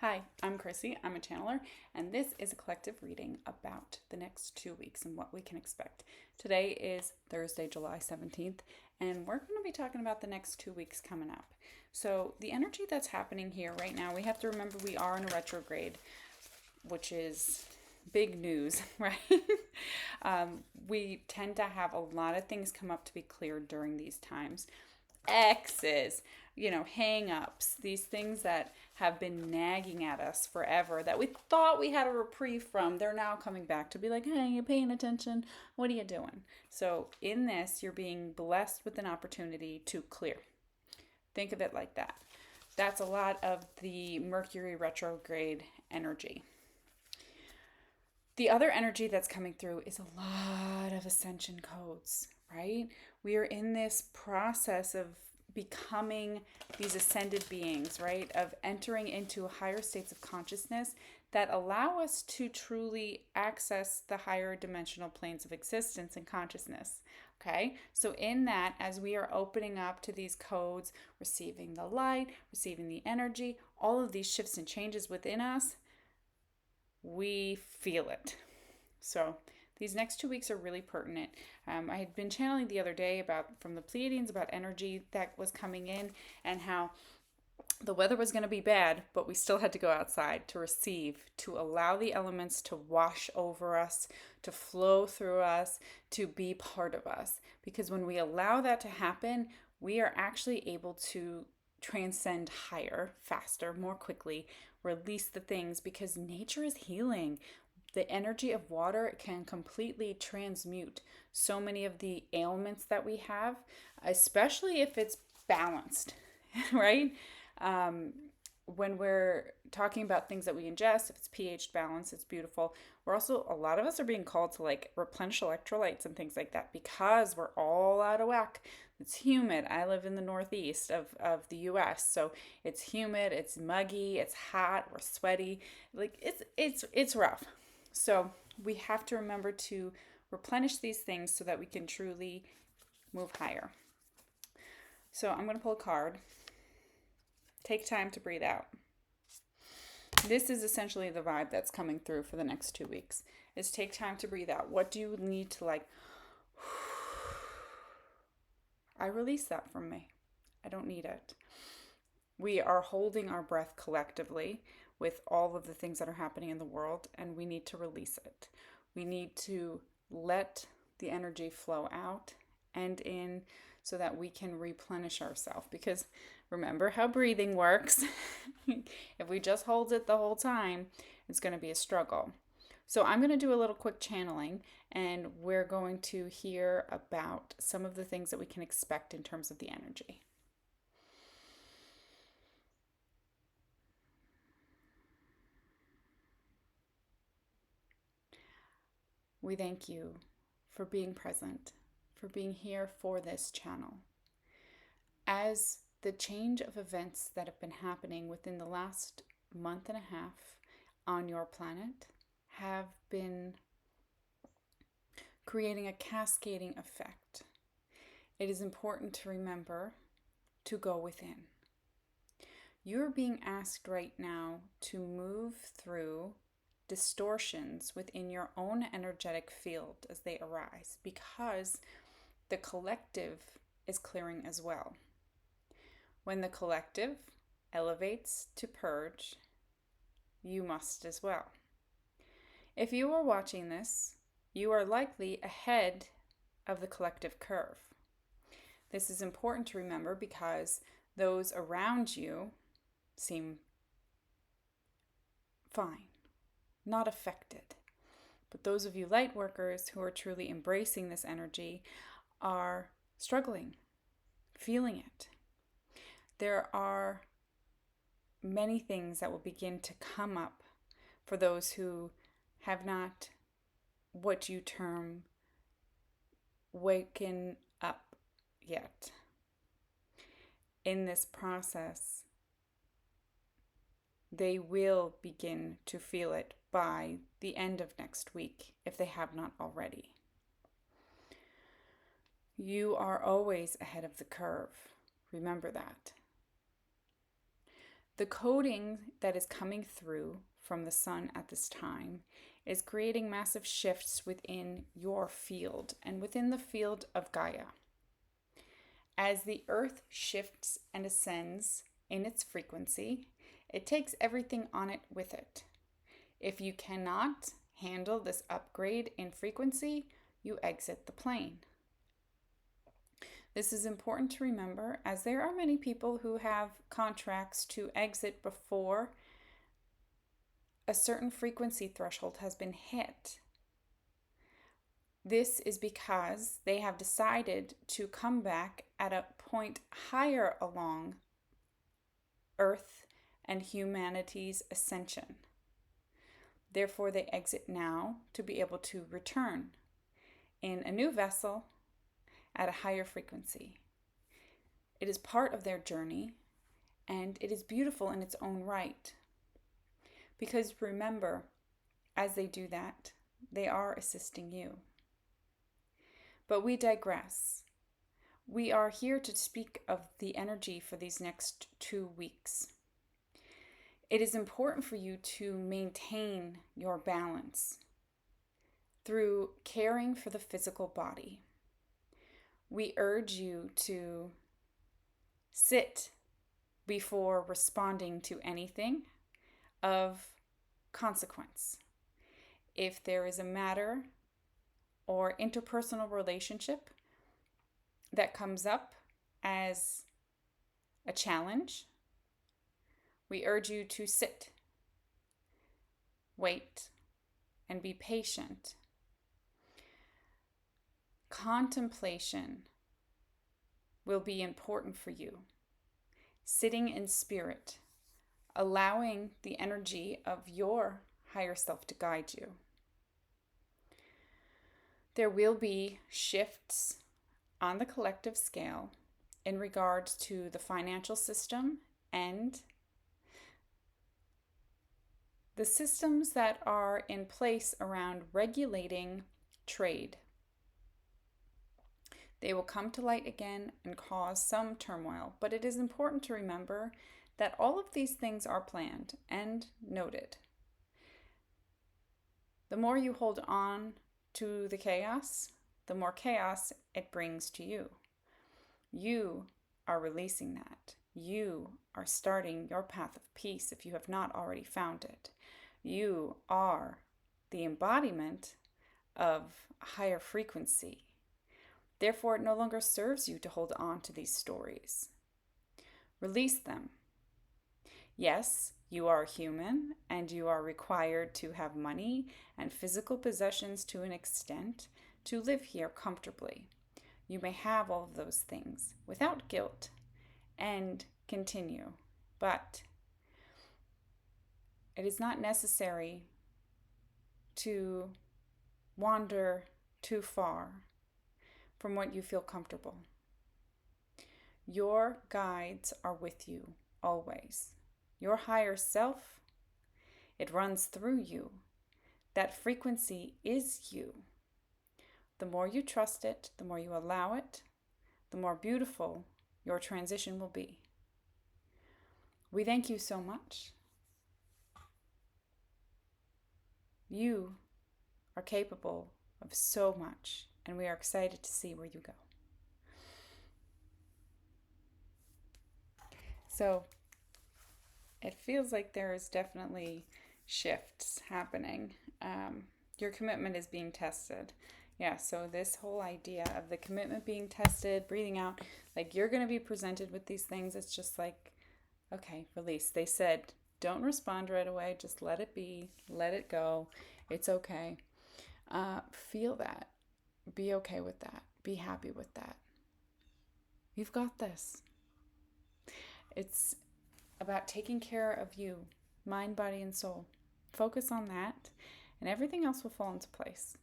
Hi, I'm Chrissy. I'm a channeler, and this is a collective reading about the next 2 weeks and what we can expect. Today is Thursday, July 17th, and we're going to be talking about the next 2 weeks coming up. So, the energy that's happening here right now, we have to remember we are in a retrograde, which is big news, right? We tend to have a lot of things come up to be cleared during these times. Exes, hang ups, these things that have been nagging at us forever that we thought we had a reprieve from, they're now coming back to be like, hey, you paying attention? What are you doing? So, in this, you're being blessed with an opportunity to clear. Think of it like that. That's a lot of the Mercury retrograde energy. The other energy that's coming through is a lot of ascension codes, right? We are in this process of becoming these ascended beings, right? Of entering into higher states of consciousness that allow us to truly access the higher dimensional planes of existence and consciousness. Okay, so in that, as we are opening up to these codes, receiving the light, receiving the energy, all of these shifts and changes within us, we feel it. So these next 2 weeks are really pertinent. I had been channeling the other day from the Pleiadians about energy that was coming in and how the weather was going to be bad, but we still had to go outside to receive, to allow the elements to wash over us, to flow through us, to be part of us. Because when we allow that to happen, we are actually able to transcend higher, faster, more quickly, release the things because nature is healing. The energy of water can completely transmute so many of the ailments that we have, especially if it's balanced, right? Um, when we're talking about things that we ingest, if it's pH balance, it's beautiful. We're also, a lot of us are being called to like replenish electrolytes and things like that because we're all out of whack. It's humid. I live in the northeast of the US, so it's humid, it's muggy, it's hot, we're sweaty. Like it's rough. So we have to remember to replenish these things so that we can truly move higher. So I'm going to pull a card. Take time to breathe out. This is essentially the vibe that's coming through for the next 2 weeks. Is take time to breathe out. What do you need to like? I release that from me. I don't need it. We are holding our breath collectively with all of the things that are happening in the world, and we need to release it. We need to let the energy flow out and in so that we can replenish ourselves. Because remember how breathing works. If we just hold it the whole time, it's going to be a struggle. So I'm going to do a little quick channeling, and we're going to hear about some of the things that we can expect in terms of the energy. We thank you for being present, for being here for this channel. As the change of events that have been happening within the last month and a half on your planet have been creating a cascading effect, it is important to remember to go within. You're being asked right now to move through distortions within your own energetic field as they arise because the collective is clearing as well. When the collective elevates to purge, you must as well. If you are watching this, you are likely ahead of the collective curve. This is important to remember because those around you seem fine, not affected. But those of you light workers who are truly embracing this energy are struggling, feeling it. There are many things that will begin to come up for those who have not what you term waken up yet. In this process, they will begin to feel it by the end of next week if they have not already. You are always ahead of the curve. Remember that. The coding that is coming through from the sun at this time is creating massive shifts within your field and within the field of Gaia. As the earth shifts and ascends in its frequency, it takes everything on it with it. If you cannot handle this upgrade in frequency, you exit the plane. This is important to remember, as there are many people who have contracts to exit before a certain frequency threshold has been hit. This is because they have decided to come back at a point higher along Earth and humanity's ascension. Therefore, they exit now to be able to return in a new vessel at a higher frequency. It is part of their journey, and it is beautiful in its own right. Because remember, as they do that, they are assisting you. But we digress. We are here to speak of the energy for these next 2 weeks. It is important for you to maintain your balance through caring for the physical body. We urge you to sit before responding to anything of consequence. If there is a matter or interpersonal relationship that comes up as a challenge, we urge you to sit, wait, and be patient. Contemplation will be important for you. Sitting in spirit, allowing the energy of your higher self to guide you. There will be shifts on the collective scale in regards to the financial system and the systems that are in place around regulating trade. They will come to light again and cause some turmoil, but it is important to remember that all of these things are planned and noted. The more you hold on to the chaos, the more chaos it brings to you. You are releasing that. You are starting your path of peace if you have not already found it. You are the embodiment of higher frequency. Therefore, it no longer serves you to hold on to these stories. Release them. Yes, you are human and you are required to have money and physical possessions to an extent to live here comfortably. You may have all of those things without guilt and continue, but it is not necessary to wander too far from what you feel comfortable. Your guides are with you always. Your higher self, it runs through you. That frequency is you. The more you trust it, the more you allow it, the more beautiful your transition will be. We thank you so much. You are capable of so much, and we are excited to see where you go. So, it feels like there is definitely shifts happening. Your commitment is being tested. Yeah, so this whole idea of the commitment being tested, breathing out, like you're going to be presented with these things. It's just like, okay, release. They said, don't respond right away. Just let it be. Let it go. It's okay. Feel that. Be okay with that. Be happy with that. You've got this. It's about taking care of you, mind, body, and soul. Focus on that, and everything else will fall into place.